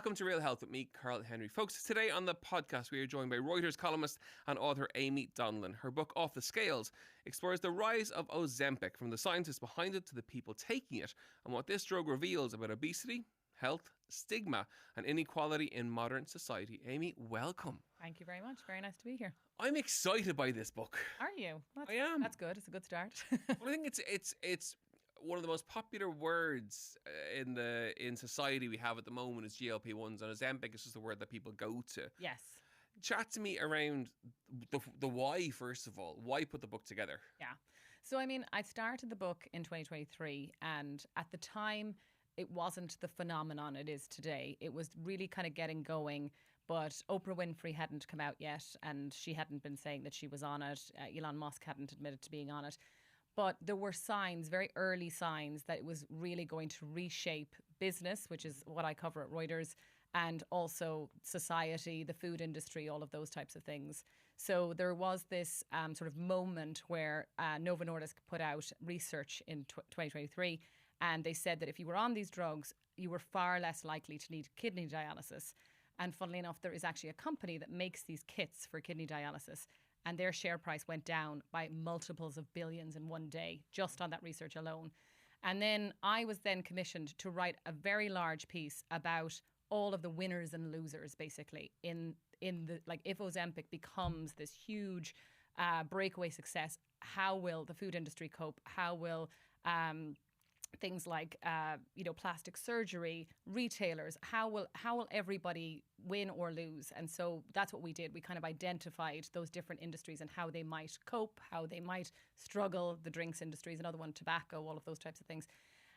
Welcome to Real Health with me, Karl Henry. Folks, today on the podcast we are joined by Reuters columnist and author Aimee Donnellan. Her book, Off the Scales, explores the rise of Ozempic, from the scientists behind it to the people taking it, and what this drug reveals about obesity, health, stigma and inequality in modern society. Aimee, welcome. Thank you very much. Very nice to be here. I'm excited by this book. Are you? I am. That's good. It's a good start. Well, I think it's one of the most popular words in society we have at the moment is GLP-1s, and Ozempic is just the word that people go to. Yes. Chat to me around the why, first of all. Why put the book together? Yeah. So, I mean, I started the book in 2023, and at the time, it wasn't the phenomenon it is today. It was really kind of getting going, but Oprah Winfrey hadn't come out yet, and she hadn't been saying that she was on it. Elon Musk hadn't admitted to being on it. But there were signs, very early signs, that it was really going to reshape business, which is what I cover at Reuters, and also society, the food industry, all of those types of things. So there was this sort of moment where Novo Nordisk put out research in 2023, and they said that if you were on these drugs, you were far less likely to need kidney dialysis. And funnily enough, there is actually a company that makes these kits for kidney dialysis, and their share price went down by multiples of billions in one day, just on that research alone. And then I was then commissioned to write a very large piece about all of the winners and losers, basically, in the, like, if Ozempic becomes this huge breakaway success, how will the food industry cope? How will things like plastic surgery, retailers, how will everybody win or lose? And so that's what we did. We kind of identified those different industries and how they might cope, how they might struggle. The drinks industry is another one, tobacco, all of those types of things.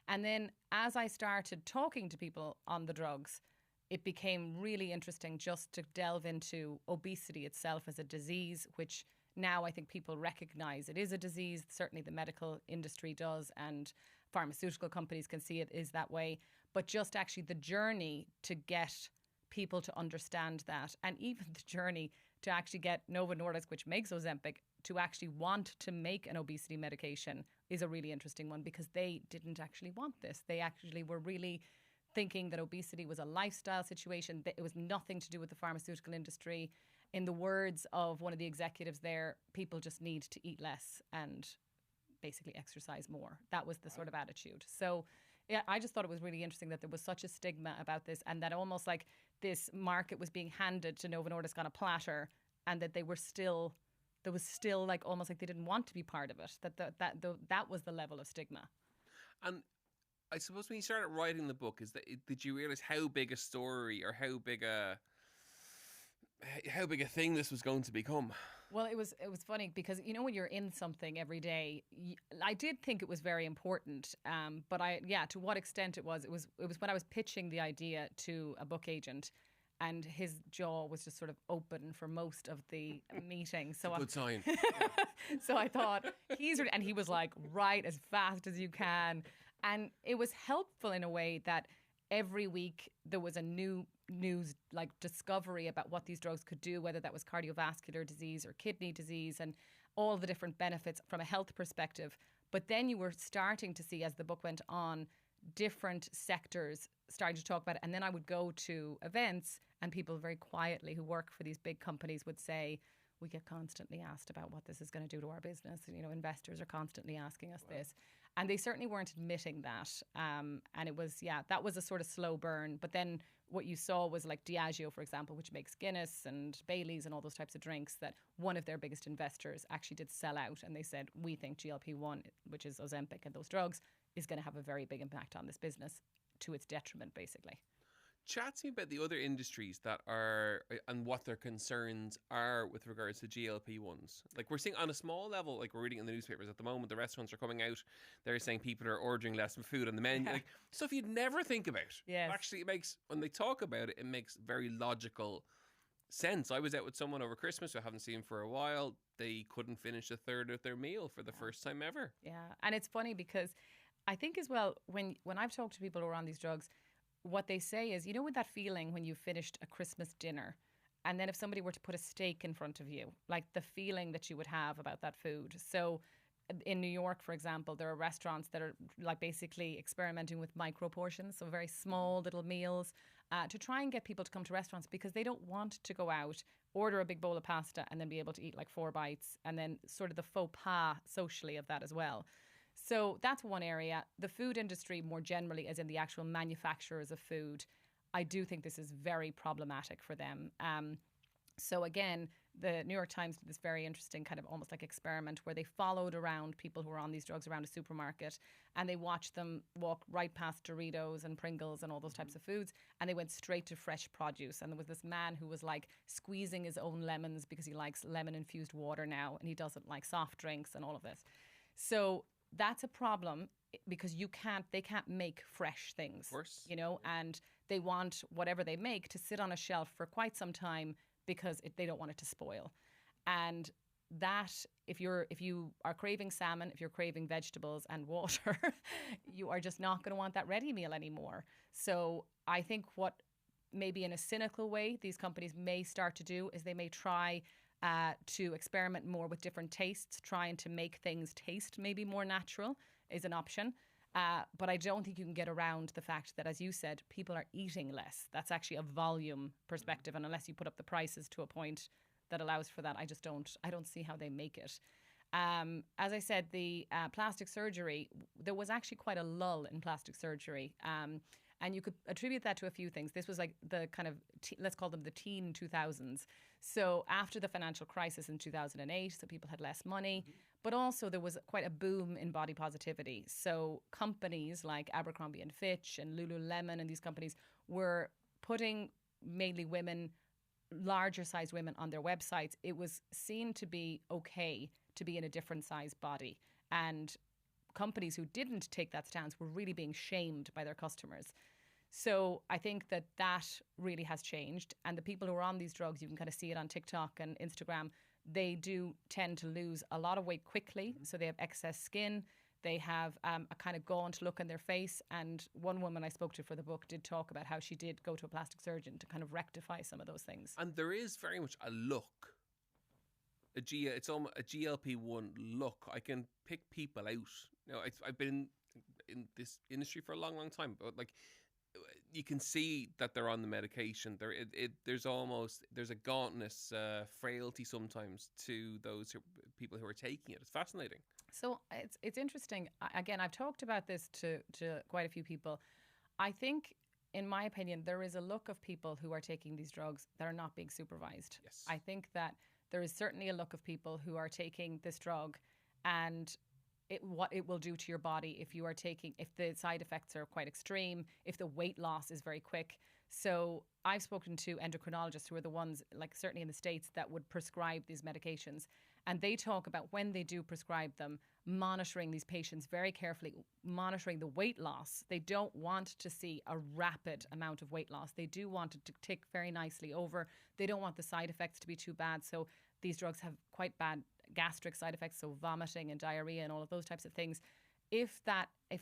And then as I started talking to people on the drugs, it became really interesting just to delve into obesity itself as a disease, which now I think people recognize it is a disease. Certainly the medical industry does, and pharmaceutical companies can see it is that way. But just actually the journey to get people to understand that, and even the journey to actually get Novo Nordisk, which makes Ozempic, to actually want to make an obesity medication is a really interesting one, because they didn't actually want this. They actually were really thinking that obesity was a lifestyle situation, that it was nothing to do with the pharmaceutical industry. In the words of one of the executives there, people just need to eat less and basically exercise more. That was the sort of attitude. So yeah, I just thought it was really interesting that there was such a stigma about this, and that almost like this market was being handed to Novo Nordisk on a platter, and that there was still like almost like they didn't want to be part of it. That was the level of stigma. And I suppose when you started writing the book, did you realize how big a story or how big a thing this was going to become? Well, it was funny because, you know, when you're in something every day, I did think it was very important. But to what extent it was when I was pitching the idea to a book agent, and his jaw was just sort of open for most of the meeting. So good sign. So I thought and he was like, write as fast as you can. And it was helpful in a way that every week there was a new news like discovery about what these drugs could do, whether that was cardiovascular disease or kidney disease, and all the different benefits from a health perspective. But then you were starting to see, as the book went on, different sectors starting to talk about it. And then I would go to events, and people very quietly who work for these big companies would say, we get constantly asked about what this is going to do to our business. You know, investors are constantly asking us this. And they certainly weren't admitting that. And it was, that was a sort of slow burn. But then what you saw was like Diageo, for example, which makes Guinness and Baileys and all those types of drinks, that one of their biggest investors actually did sell out. And they said, we think GLP-1, which is Ozempic and those drugs, is going to have a very big impact on this business, to its detriment, basically. Chat to me about the other industries that are, and what their concerns are with regards to GLP-1s. Like, we're seeing on a small level, like we're reading in the newspapers at the moment, the restaurants are coming out, they're saying people are ordering less food on the menu. Like, stuff you'd never think about. Yes. Actually, it makes, when they talk about it, it makes very logical sense. I was out with someone over Christmas who I haven't seen for a while. They couldn't finish a third of their meal for the first time ever. Yeah. And it's funny because I think as well, when I've talked to people who are on these drugs, what they say is, you know, with that feeling when you finished a Christmas dinner, and then if somebody were to put a steak in front of you, like the feeling that you would have about that food. So in New York, for example, there are restaurants that are like basically experimenting with micro portions, so very small little meals. to try and get people to come to restaurants because they don't want to go out, order a big bowl of pasta and then be able to eat like 4 bites, and then sort of the faux pas socially of that as well. So that's one area. The food industry more generally, as in the actual manufacturers of food, I do think this is very problematic for them. So again, the New York Times did this very interesting kind of almost like experiment where they followed around people who were on these drugs around a supermarket, and they watched them walk right past Doritos and Pringles and all those types of foods, and they went straight to fresh produce. And there was this man who was like squeezing his own lemons because he likes lemon infused water now, and he doesn't like soft drinks and all of this. So that's a problem because they can't make fresh things, Of course. you know, and they want whatever they make to sit on a shelf for quite some time because they don't want it to spoil. And that, if you are craving salmon, if you're craving vegetables and water, you are just not going to want that ready meal anymore. So I think what maybe in a cynical way these companies may start to do is they may try to experiment more with different tastes, trying to make things taste maybe more natural is an option. But I don't think you can get around the fact that, as you said, people are eating less. That's actually a volume perspective. And unless you put up the prices to a point that allows for that, I don't see how they make it. As I said, the plastic surgery, there was actually quite a lull in plastic surgery. And you could attribute that to a few things. This was like the kind of, let's call them the teen 2000s. So after the financial crisis in 2008, so people had less money, but also there was quite a boom in body positivity. So companies like Abercrombie and Fitch and Lululemon and these companies were putting mainly women, larger sized women on their websites. It was seen to be okay to be in a different sized body. And companies who didn't take that stance were really being shamed by their customers. So I think that really has changed. And the people who are on these drugs, you can kind of see it on TikTok and Instagram, they do tend to lose a lot of weight quickly. So they have excess skin. They have a kind of gaunt look on their face. And one woman I spoke to for the book did talk about how she did go to a plastic surgeon to kind of rectify some of those things. And there is very much a look. It's almost a GLP-1 look. I can pick people out. You know, I've been in this industry for a long, long time, but like you can see that they're on the medication. There's a gauntness, frailty sometimes to those people who are taking it. It's fascinating. So it's interesting. Again, I've talked about this to quite a few people. I think, in my opinion, there is a look of people who are taking these drugs that are not being supervised. Yes. I think that there is certainly a look of people who are taking this drug and what it will do to your body if the side effects are quite extreme, if the weight loss is very quick. So I've spoken to endocrinologists who are the ones, like certainly in the States, that would prescribe these medications. And they talk about when they do prescribe them, monitoring these patients very carefully, monitoring the weight loss. They don't want to see a rapid amount of weight loss. They do want it to tick very nicely over. They don't want the side effects to be too bad. So these drugs have quite bad gastric side effects, so vomiting and diarrhea and all of those types of things. If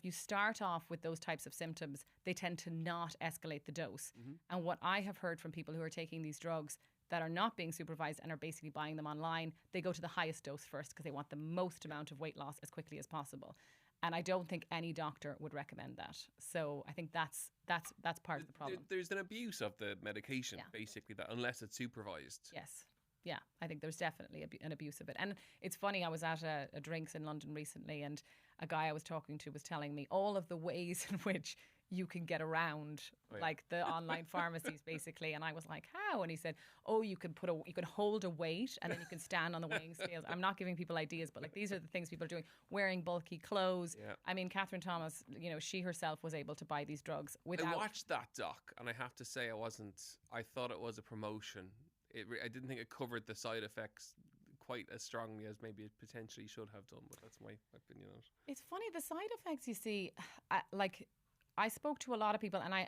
you start off with those types of symptoms, they tend to not escalate the dose. Mm-hmm. And what I have heard from people who are taking these drugs that are not being supervised and are basically buying them online, they go to the highest dose first because they want the most amount of weight loss as quickly as possible. And I don't think any doctor would recommend that. So I think that's part of the problem. There's an abuse of the medication, basically, that unless it's supervised. Yes. Yeah, I think there's definitely an abuse of it. And it's funny, I was at a drinks in London recently, and a guy I was talking to was telling me all of the ways in which you can get around like the online pharmacies basically. And I was like, how? And he said, you can hold a weight and then you can stand on the weighing scales. I'm not giving people ideas, but like these are the things people are doing. Wearing bulky clothes. Yeah. I mean, Catherine Thomas, she herself was able to buy these drugs without... I watched that doc and I have to say I thought it was a promotion. I didn't think it covered the side effects quite as strongly as maybe it potentially should have done, but that's my opinion on it. It's funny, the side effects, you see, I spoke to a lot of people, and I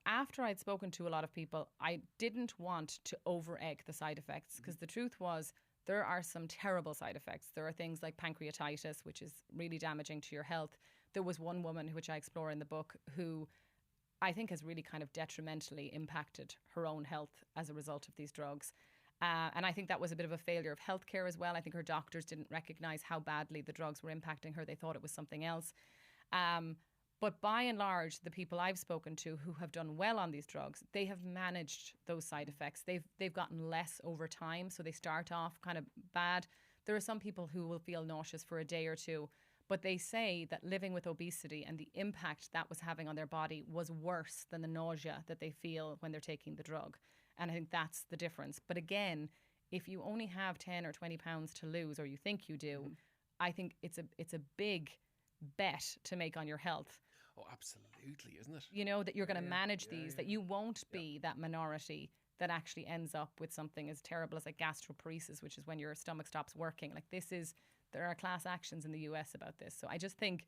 after I'd spoken to a lot of people, I didn't want to over-egg the side effects, because the truth was there are some terrible side effects. There are things like pancreatitis, which is really damaging to your health. There was one woman, which I explore in the book, who I think has really kind of detrimentally impacted her own health as a result of these drugs. And I think that was a bit of a failure of healthcare as well. I think her doctors didn't recognize how badly the drugs were impacting her. They thought it was something else. But by and large, the people I've spoken to who have done well on these drugs, they have managed those side effects. They've gotten less over time. So they start off kind of bad. There are some people who will feel nauseous for a day or two, but they say that living with obesity and the impact that was having on their body was worse than the nausea that they feel when they're taking the drug. And I think that's the difference. But again, if you only have 10 or 20 pounds to lose, or you think you do, I think it's a big bet to make on your health. Oh, absolutely, isn't it? You know, that you're going to manage these, that you won't be that minority that actually ends up with something as terrible as like gastroparesis, which is when your stomach stops working. Like there are class actions in the US about this. So I just think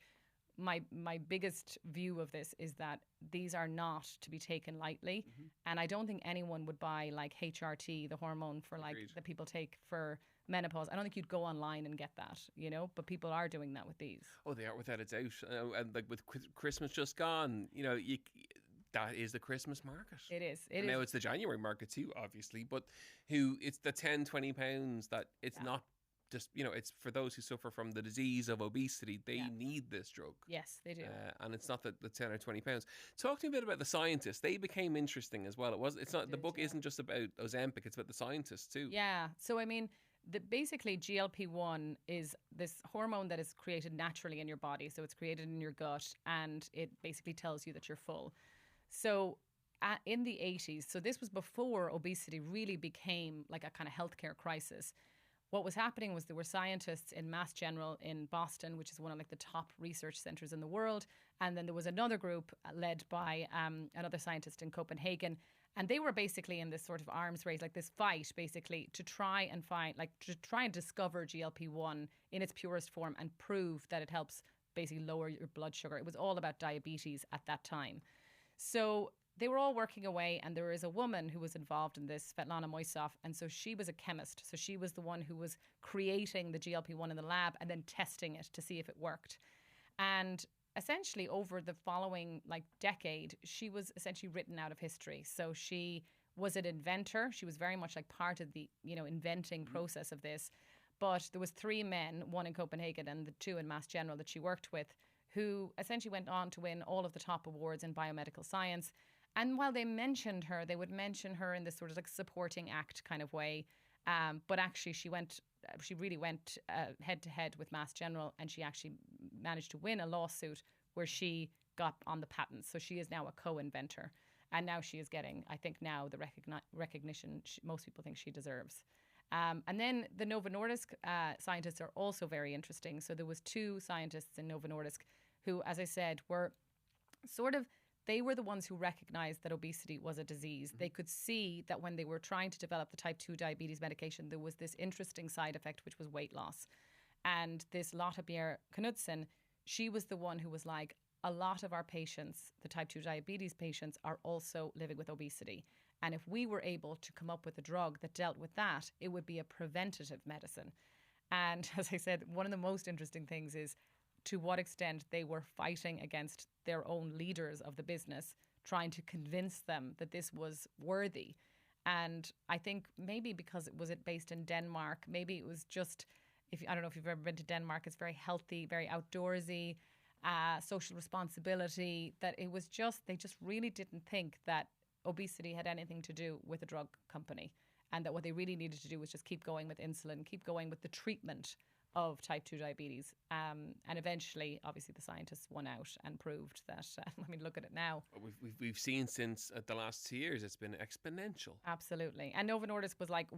my biggest view of this is that these are not to be taken lightly. And I don't think anyone would buy like HRT, the hormone for like that people take for menopause. I don't think you'd go online and get that, you know, but people are doing that with these. Oh, they are, without a doubt. And like with Christmas just gone, you know, that is the Christmas market. It is. Now it's the January market too, obviously, but it's the 10, 20 pounds that it's not just, you know, it's for those who suffer from the disease of obesity. They need this drug. Yes, they do. And it's not the 10 or 20 pounds. Talk to me a bit about the scientists. They became interesting as well. The book isn't just about Ozempic, it's about the scientists too. Yeah. So, I mean, basically GLP-1 is this hormone that is created naturally in your body. So it's created in your gut and it basically tells you that you're full. So in the 80s, so this was before obesity really became like a kind of healthcare crisis. What was happening was there were scientists in Mass General in Boston, which is one of like the top research centers in the world. And then there was another group led by another scientist in Copenhagen. And they were basically in this sort of arms race, like this fight basically to try and discover GLP-1 in its purest form and prove that it helps basically lower your blood sugar. It was all about diabetes at that time. So they were all working away, and there is a woman who was involved in this, Svetlana Moisov, and so she was a chemist. So she was the one who was creating the GLP-1 in the lab and then testing it to see if it worked. And essentially over the following like decade, she was essentially written out of history. So she was an inventor. She was very much like part of the, you know, inventing process of this. But there was 3 men, one in Copenhagen and the 2 in Mass General that she worked with, who essentially went on to win all of the top awards in biomedical science. And while they mentioned her, they would mention her in this sort of like supporting act kind of way. But actually she really went head to head with Mass General, and she actually managed to win a lawsuit where she got on the patents. So she is now a co-inventor. And now she is getting, I think now, the recognition most people think she deserves. And then the Novo Nordisk scientists are also very interesting. So there was 2 scientists in Novo Nordisk who, as I said, were they were the ones who recognized that obesity was a disease. They could see that when they were trying to develop the type 2 diabetes medication, there was this interesting side effect, which was weight loss. And this Lotte Bjerre Knudsen, she was the one who was like, a lot of our patients, the type 2 diabetes patients, are also living with obesity. And if we were able to come up with a drug that dealt with that, it would be a preventative medicine. And as I said, one of the most interesting things is to what extent they were fighting against their own leaders of the business, trying to convince them that this was worthy. And I think maybe because it was based in Denmark, maybe it was just, I don't know if you've ever been to Denmark, it's very healthy, very outdoorsy, social responsibility, that it was just, they just really didn't think that obesity had anything to do with a drug company, and that what they really needed to do was just keep going with insulin, keep going with the treatment of type 2 diabetes. And eventually, obviously, the scientists won out and proved that, I mean, look at it now. We've seen since the last 2 years, it's been exponential. Absolutely. And Novo Nordisk was like,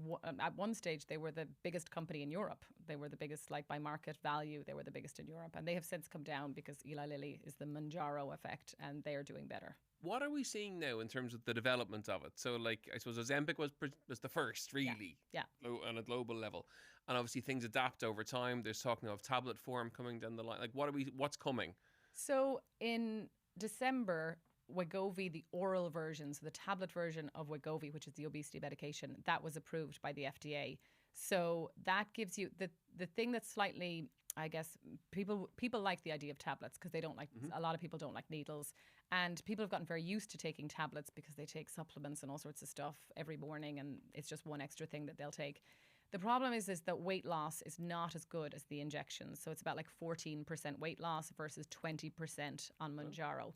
at one stage, they were the biggest company in Europe. They were the biggest, like by market value, they were the biggest in Europe. And they have since come down because Eli Lilly is the Mounjaro effect, and they are doing better. What are we seeing now in terms of the development of it? So, like, I suppose Ozempic was the first, really, on a global level, and obviously things adapt over time. There's talking of tablet form coming down the line. Like, what's coming? So, in December, Wegovy, the oral version, so the tablet version of Wegovy, which is the obesity medication, that was approved by the FDA. So that gives you the thing that's slightly, I guess, people like the idea of tablets because they don't like, a lot of people don't like needles. And people have gotten very used to taking tablets because they take supplements and all sorts of stuff every morning, and it's just one extra thing that they'll take. The problem is that weight loss is not as good as the injections. So it's about like 14% weight loss versus 20% on Mounjaro.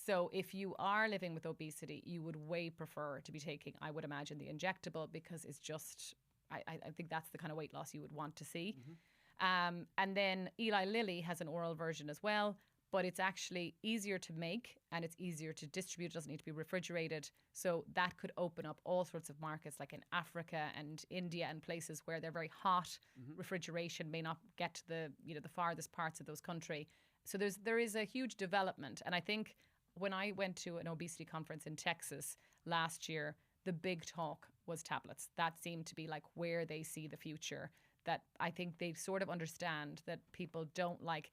So if you are living with obesity, you would way prefer to be taking, I would imagine, the injectable, because it's just, I think that's the kind of weight loss you would want to see. And then Eli Lilly has an oral version as well, but it's actually easier to make and it's easier to distribute. It doesn't need to be refrigerated. So that could open up all sorts of markets, like in Africa and India and places where they're very hot. Refrigeration may not get to the farthest parts of those countries. So there is a huge development. And I think when I went to an obesity conference in Texas last year, the big talk was tablets. That seemed to be like where they see the future. That I think they sort of understand that people don't like,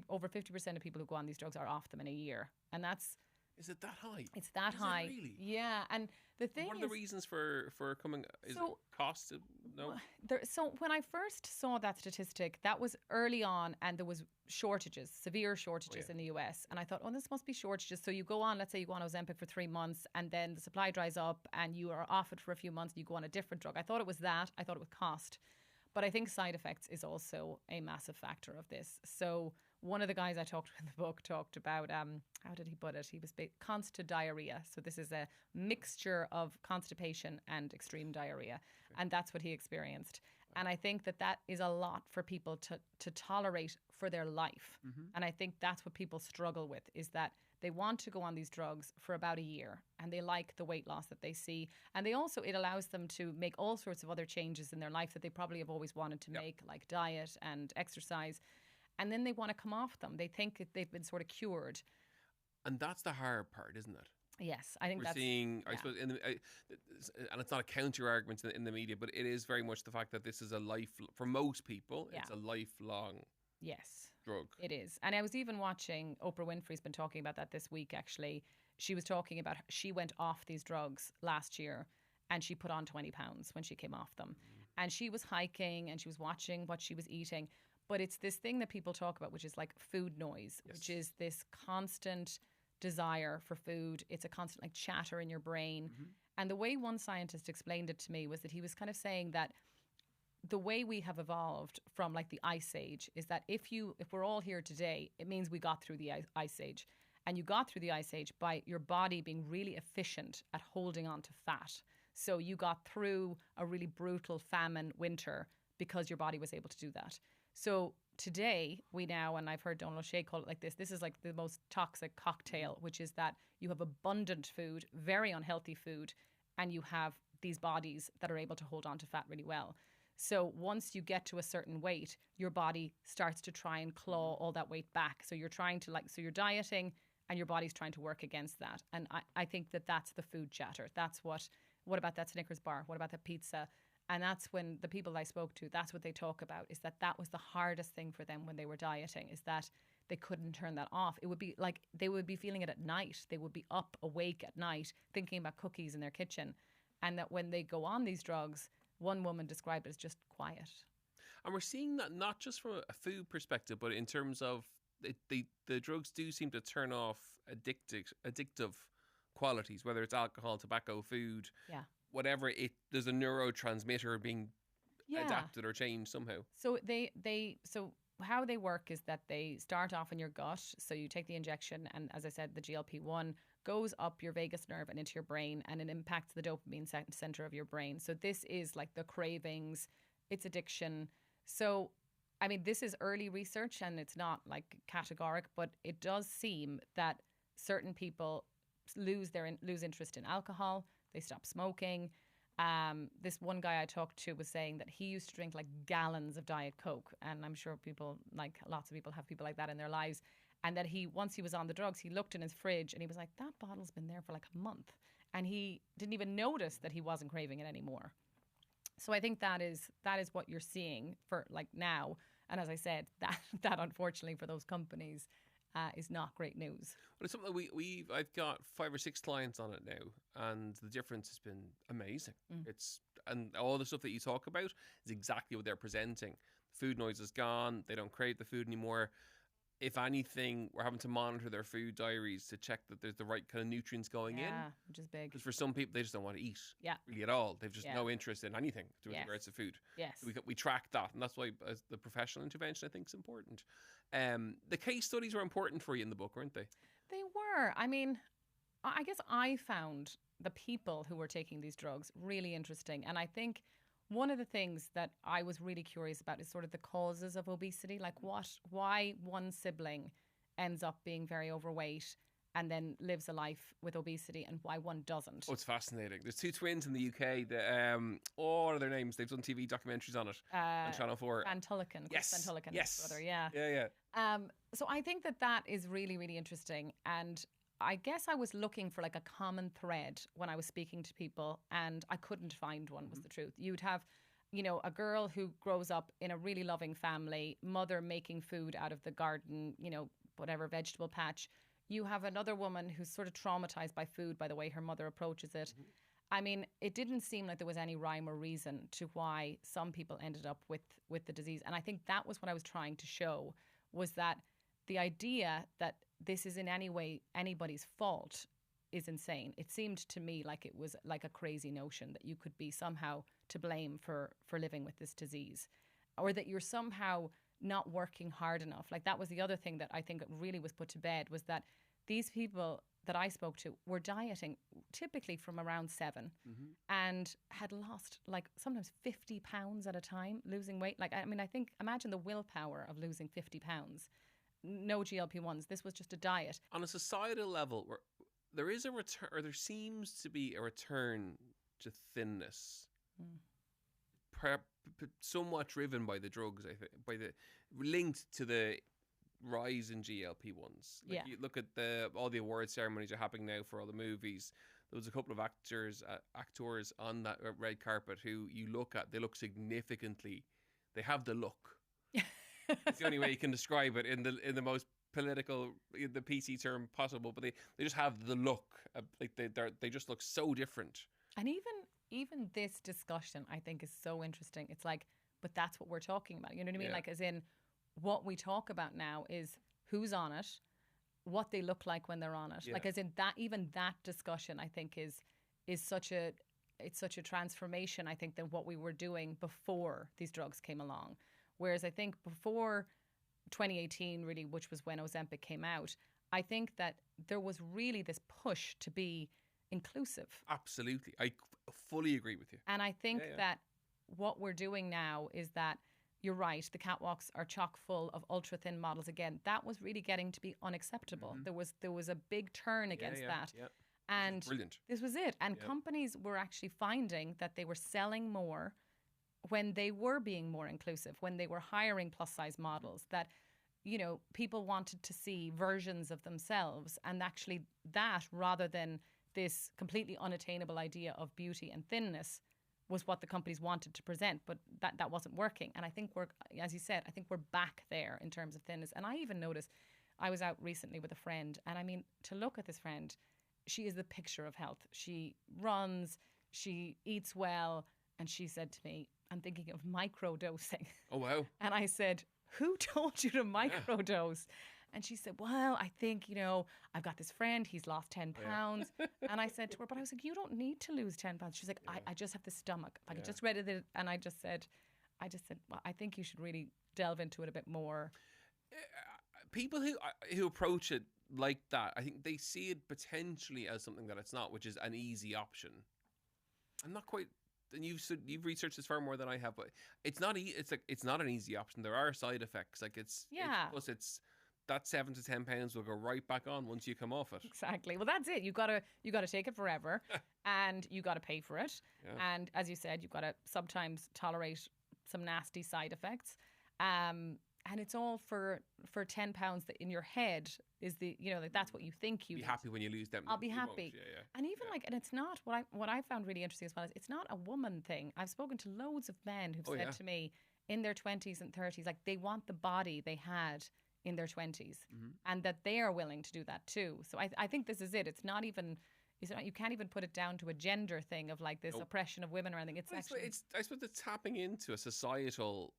over 50% of people who go on these drugs are off them in a year. And that's... Is it that high? It's that is high. It really? Yeah. And the thing what are the reasons for coming? Is it cost? No. So when I first saw that statistic, that was early on, and there was shortages, severe shortages in the US. And I thought, this must be shortages. So you go on, let's say you go on Ozempic for 3 months, and then the supply dries up, and you are off it for a few months, and you go on a different drug. I thought it was that. I thought it was cost. But I think side effects is also a massive factor of this. So one of the guys I talked to in the book talked about, how did he put it? He was constant diarrhea. So this is a mixture of constipation and extreme diarrhea. Okay. And that's what he experienced. And I think that is a lot for people to tolerate for their life. And I think that's what people struggle with, is that they want to go on these drugs for about a year and they like the weight loss that they see. And it allows them to make all sorts of other changes in their life that they probably have always wanted to make, like diet and exercise. And then they want to come off them. They think that they've been sort of cured. And that's the hard part, isn't it? Yes, I think we're seeing, I suppose, and it's not a counter argument in the media, but it is very much the fact that this is for most people, it's a lifelong drug. It is. And I was even watching, Oprah Winfrey's been talking about that this week, actually. She was talking about, she went off these drugs last year and she put on 20 pounds when she came off them. And she was hiking and she was watching what she was eating. But it's this thing that people talk about, which is like food noise, which is this constant desire for food. It's a constant like chatter in your brain. And the way one scientist explained it to me was that he was kind of saying that the way we have evolved from like the Ice Age is that if we're all here today, it means we got through the Ice Age. And you got through the Ice Age by your body being really efficient at holding on to fat. So you got through a really brutal famine winter because your body was able to do that. So today we now, and I've heard Donald O'Shea call it like this is like the most toxic cocktail, which is that you have abundant food, very unhealthy food, and you have these bodies that are able to hold on to fat really well. So once you get to a certain weight, your body starts to try and claw all that weight back. So you're trying to so you're dieting and your body's trying to work against that. And I think that's the food chatter. That's what about that Snickers bar? What about that pizza? And that's when the people I spoke to, that's what they talk about, is that was the hardest thing for them when they were dieting, is that they couldn't turn that off. It would be like they would be feeling it at night. They would be up awake at night thinking about cookies in their kitchen. And that when they go on these drugs, one woman described it as just quiet. And we're seeing that not just from a food perspective, but in terms of the drugs do seem to turn off addictive qualities, whether it's alcohol, tobacco, food, whatever. There's a neurotransmitter being adapted or changed somehow. So so how they work is that they start off in your gut. So you take the injection, and as I said, the GLP-1 goes up your vagus nerve and into your brain, and it impacts the dopamine center of your brain. So this is like the cravings, it's addiction. So, I mean, this is early research and it's not like categoric, but it does seem that certain people lose interest in alcohol. They stop smoking. This one guy I talked to was saying that he used to drink like gallons of Diet Coke, and I'm sure lots of people have people like that in their lives. And that once he was on the drugs, he looked in his fridge and he was like, that bottle's been there for like a month, and he didn't even notice that he wasn't craving it anymore. So I think that is what you're seeing for like now. And as I said, that unfortunately for those companies is not great news. Well, it's something I've got 5 or 6 clients on it now, and the difference has been amazing. And all the stuff that you talk about is exactly what they're presenting. Food noise is gone. They don't crave the food anymore. if anything, we're having to monitor their food diaries to check that there's the right kind of nutrients going in. Yeah, which is big. Because for some people, they just don't want to eat Yeah. really at all. They've just Yeah. no interest in anything to Yes. regards to food. Yes. So we track that, and that's why as the professional intervention, I think, is important. The case studies were important for you in the book, weren't they? They were. I mean, I guess I found the people who were taking these drugs really interesting. And I think one of the things that I was really curious about is sort of the causes of obesity, like why one sibling ends up being very overweight and then lives a life with obesity, and why one doesn't. Oh, it's fascinating. There's two twins in the UK that, what are their names? They've done TV documentaries on it on Channel 4. Van Tullochen. Yes. Van Tullochen, Yes. his brother, yeah. Yeah. So I think that is really, really interesting. And I guess I was looking for like a common thread when I was speaking to people, and I couldn't find one, was the truth. You'd have, a girl who grows up in a really loving family, mother making food out of the garden, whatever vegetable patch. You have another woman who's sort of traumatized by food, by the way her mother approaches it. I mean, it didn't seem like there was any rhyme or reason to why some people ended up with the disease. And I think that was what I was trying to show, was that the idea that this is in any way anybody's fault is insane. It seemed to me like it was like a crazy notion that you could be somehow to blame for living with this disease, or that you're somehow not working hard enough. Like, that was the other thing that I think really was put to bed, was that these people that I spoke to were dieting typically from around 7 and had lost like sometimes 50 pounds at a time, losing weight. Like, I mean, imagine the willpower of losing 50 pounds. No GLP-1s. This was just a diet. On a societal level, there is a return, or there seems to be a return to thinness. Somewhat driven by the drugs, I think, linked to the rise in GLP-1s. Like, you look at all the award ceremonies are happening now for all the movies. There was a couple of actors on that red carpet who you look at, they look significantly, they have the look. It's the only way you can describe it in the most political, the PC term possible, but they just have the look. Like they just look so different. And even this discussion, I think, is so interesting. It's like, but that's what we're talking about. You know what I mean? Yeah. Like, as in, what we talk about now is who's on it, what they look like when they're on it. Yeah. Like, as in that, even that discussion, I think, is such a transformation, I think, than what we were doing before these drugs came along. Whereas I think before 2018, really, which was when Ozempic came out, I think that there was really this push to be inclusive. Absolutely. I fully agree with you. And I think that what we're doing now is that, you're right, the catwalks are chock full of ultra thin models again. That was really getting to be unacceptable. There was a big turn against that. Yeah. And Brilliant. This was it. And companies were actually finding that they were selling more when they were being more inclusive, when they were hiring plus size models, that, people wanted to see versions of themselves, and actually that, rather than this completely unattainable idea of beauty and thinness, was what the companies wanted to present, but that wasn't working. And I think as you said, I think we're back there in terms of thinness. And I even noticed, I was out recently with a friend, and I mean, to look at this friend, she is the picture of health. She runs, she eats well, and she said to me, I'm thinking of microdosing. Oh, wow. And I said, who told you to microdose? And she said, well, I think, I've got this friend, he's lost 10 pounds. And I said to her, but I was like, you don't need to lose 10 pounds. She's like, I just have the stomach. If I could just read it. And I just said, well, I think you should really delve into it a bit more. People who approach it like that, I think they see it potentially as something that it's not, which is an easy option. I'm not quite... And you've researched this far more than I have, but it's not. It's not an easy option. There are side effects. Like it's that 7 to 10 pounds will go right back on once you come off it. Exactly. Well, that's it. You gotta take it forever, and you gotta pay for it. Yeah. And as you said, you've got to sometimes tolerate some nasty side effects. And it's all for 10 pounds that in your head is like that's what you think you be need. Happy when you lose them. I'll be happy. Yeah. And even and it's not what I found really interesting as well is it's not a woman thing. I've spoken to loads of men who've said to me in their 20s and 30s, like they want the body they had in their 20s, and that they are willing to do that too. So I think this is it. It's not even. You can't even put it down to a gender thing of like this oppression of women or anything. I suppose it's tapping into a societal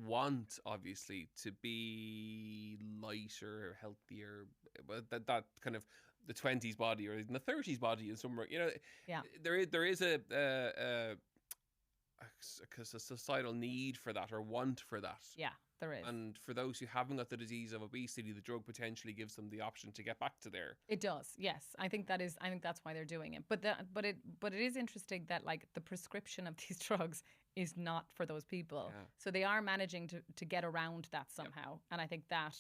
want, obviously, to be lighter, healthier, but that kind of the 20s body or even the 30s body in somewhere, Yeah. there is a societal need for that or want for that. Yeah, there is. And for those who haven't got the disease of obesity, the drug potentially gives them the option to get back to there. It does, yes. I think that's why they're doing it. But it is interesting that like the prescription of these drugs is not for those people. Yeah. So they are managing to get around that somehow. Yep. And I think that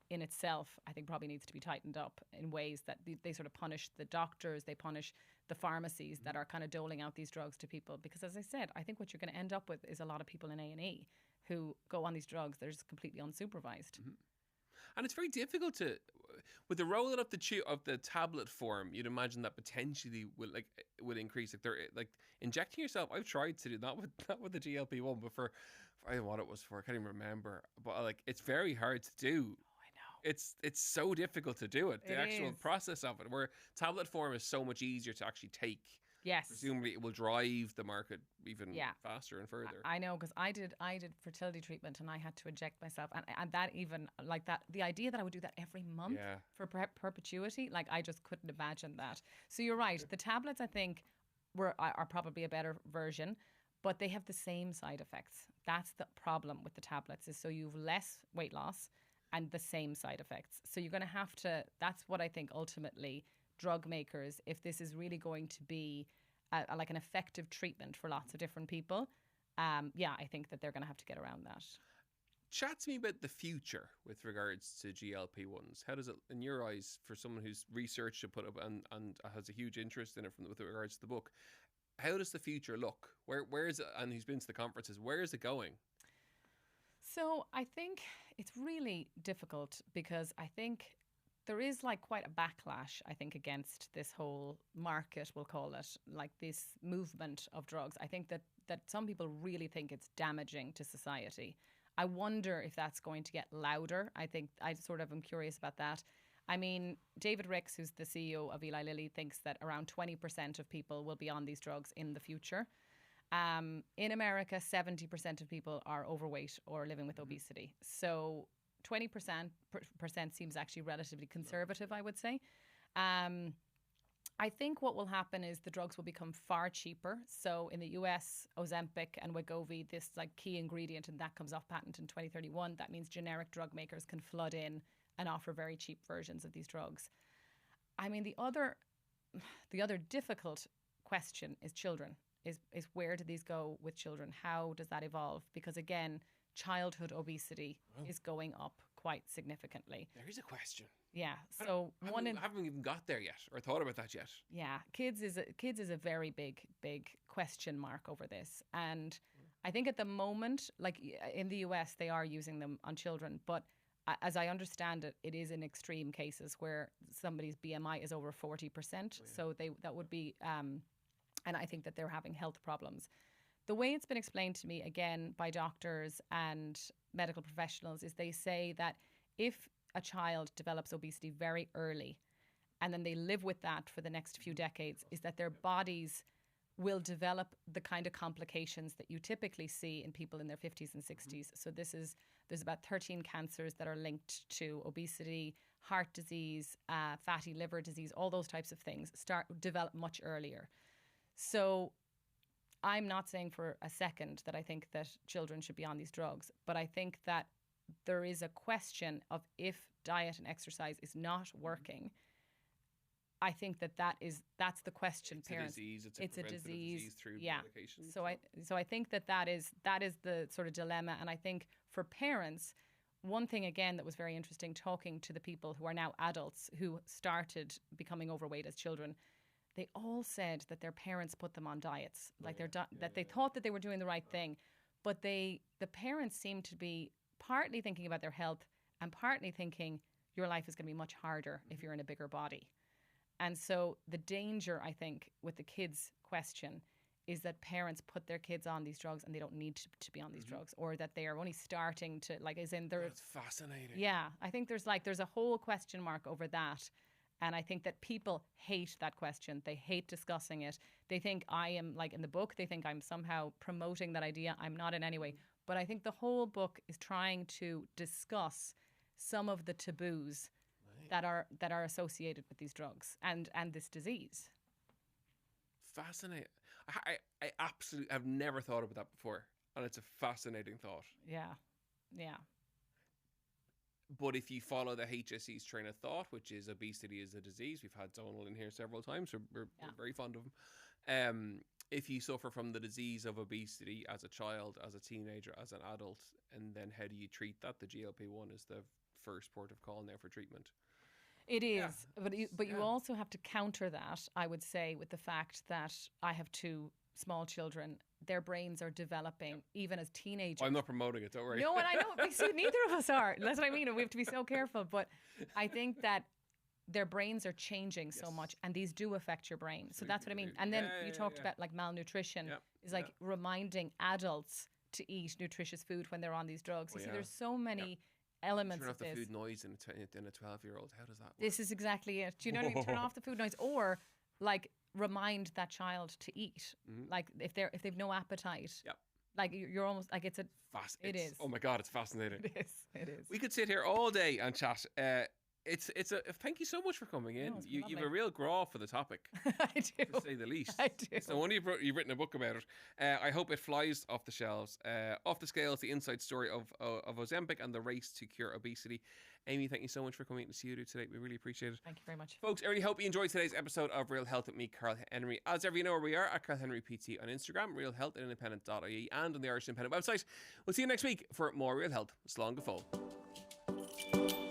in itself, I think probably needs to be tightened up in ways that they sort of punish the doctors, they punish the pharmacies that are kind of doling out these drugs to people. Because as I said, I think what you're going to end up with is a lot of people in A&E who go on these drugs that are just completely unsupervised. Mm-hmm. And it's very difficult to, with the rolling up of the tablet form, you'd imagine that potentially will increase. Like injecting yourself. I've tried to do that with the GLP-1, but for I don't know what it was for. I can't even remember. But like, it's very hard to do. It's so difficult to do it. The actual process of it, where tablet form is so much easier to actually take. Yes. Presumably it will drive the market even faster and further. I know, because I did fertility treatment and I had to inject myself. And that even, like that, the idea that I would do that every month for perpetuity, like I just couldn't imagine that. So you're right. The tablets, I think, are probably a better version, but they have the same side effects. That's the problem with the tablets, is so you have less weight loss and the same side effects. So you're going to have to, that's what I think ultimately drug makers, if this is really going to be like an effective treatment for lots of different people, I think that they're going to have to get around that. Chat to me about the future with regards to GLP-1s. How does it, in your eyes, for someone who's researched it, put up and has a huge interest in it with regards to the book, how does the future look? Where is it, and who's been to the conferences, where is it going? So I think it's really difficult because I think there is like quite a backlash, I think, against this whole market, we'll call it, like this movement of drugs. I think that some people really think it's damaging to society. I wonder if that's going to get louder. I think I sort of am curious about that. I mean, David Ricks, who's the CEO of Eli Lilly, thinks that around 20% of people will be on these drugs in the future. In America, 70% of people are overweight or living with obesity. So 20% seems actually relatively conservative, I would say. I think what will happen is the drugs will become far cheaper. So in the US, Ozempic and Wegovy, this like key ingredient, and that comes off patent in 2031. That means generic drug makers can flood in and offer very cheap versions of these drugs. I mean, the other difficult question is children. Is where do these go with children? How does that evolve? Because again, childhood obesity is going up quite significantly. There is a question. Yeah. So I haven't even got there yet or thought about that yet. Yeah. Kids is a very big question mark over this. And I think at the moment, like in the US, they are using them on children. But as I understand it, it is in extreme cases where somebody's BMI is over 40%. So that would be... and I think that they're having health problems. The way it's been explained to me, again, by doctors and medical professionals, is they say that if a child develops obesity very early and then they live with that for the next few decades, is that their bodies will develop the kind of complications that you typically see in people in their 50s and 60s. So there's about 13 cancers that are linked to obesity, heart disease, fatty liver disease, all those types of things develop much earlier. So I'm not saying for a second that I think that children should be on these drugs, but I think that there is a question of if diet and exercise is not working. I think that's the question. It's parents. A disease. It's a disease through medication. So I think that is the sort of dilemma, and I think for parents, one thing again that was very interesting, talking to the people who are now adults who started becoming overweight as children. They all said that their parents put them on diets, that they thought that they were doing the right thing. But the parents seem to be partly thinking about their health and partly thinking your life is going to be much harder if you're in a bigger body. And so the danger, I think, with the kids' question is that parents put their kids on these drugs and they don't need to be on these drugs, or that they are only starting to, That's fascinating. Yeah, I think there's a whole question mark over that. And I think that people hate that question. They hate discussing it. They think I am, like in the book, they think I'm somehow promoting that idea. I'm not in any way. But I think the whole book is trying to discuss some of the taboos that are associated with these drugs and this disease. Fascinating. I absolutely have never thought about that before, and it's a fascinating thought. Yeah. But if you follow the HSE's train of thought, which is obesity is a disease, we've had Donald in here several times, so we're very fond of him. If you suffer from the disease of obesity as a child, as a teenager, as an adult, and then how do you treat that? The GLP-1 is the first port of call now for treatment. It is, but you also have to counter that, I would say, with the fact that I have 2 small children. Their brains are developing even as teenagers. I'm not promoting it, don't worry. No, and I know, see, neither of us are. That's what I mean. We have to be so careful. But I think that their brains are changing so much, and these do affect your brain. So that's what I mean. And then you talked about like malnutrition is like reminding adults to eat nutritious food when they're on these drugs. You see, there's so many elements turn of off the this. food noise in a 12-year-old. How does that work? This is exactly it. Do you know what I mean? Turn off the food noise, or like remind that child to eat. Like if they've no appetite. Like you're almost like it is. Oh my God, it's fascinating. It is. We could sit here all day and chat. It's a thank you so much for coming in. You have a real graw for the topic. I do, to say the least. I do. It's no wonder you've written a book about it. I hope it flies off the shelves. Off the Scales: The Inside Story of Ozempic and the Race to Cure Obesity. Aimee, thank you so much for coming to the studio today. We really appreciate it. Thank you very much, folks. I really hope you enjoyed today's episode of Real Health with me, Karl Henry. As ever, you know where we are at Karl Henry PT on Instagram, Real Health at independent.ie, and on the Irish Independent website. We'll see you next week for more Real Health. Slán go fóill.